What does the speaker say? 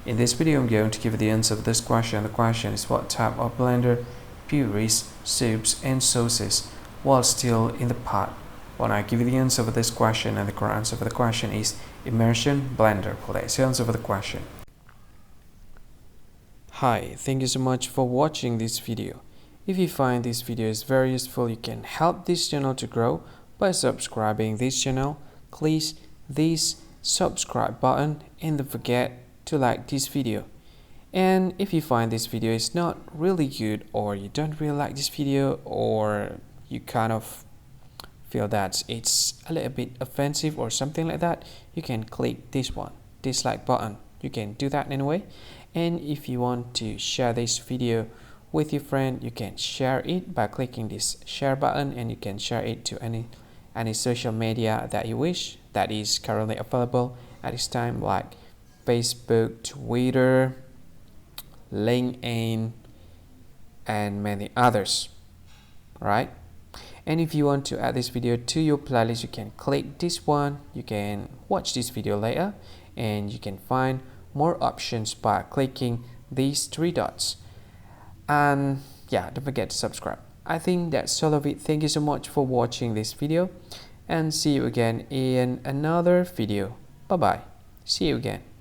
In this video, I'm going to give you the answer of this question. The question is what type of blender purees, soups, and sauces while still in the pot? When I give you the answer for this question, and the correct answer for the question is immersion blender. Well, that's the answer for the question. Hi, thank you so much for watching this video. If you find this video is very useful, you can help this channel to grow by subscribing this channel. Click this subscribe button and don't forget to like this video. And if you find this video is not really good, or you don't really like this video, or you kind of feel that it's a little bit offensive or something like that, you can click this one, dislike button. You can do that anyway. And if you want to share this video with your friend, you can share it by clicking this share button, and you can share it to any social media that you wish that is currently available at this time, like Facebook, Twitter, LinkedIn, and many others. Right? And if you want to add this video to your playlist, you can click this one. You can watch this video later, and you can find more options by clicking these three dots. And yeah, don't forget to subscribe. I think that's all of it. Thank you so much for watching this video, and see you again in another video. Bye bye. See you again.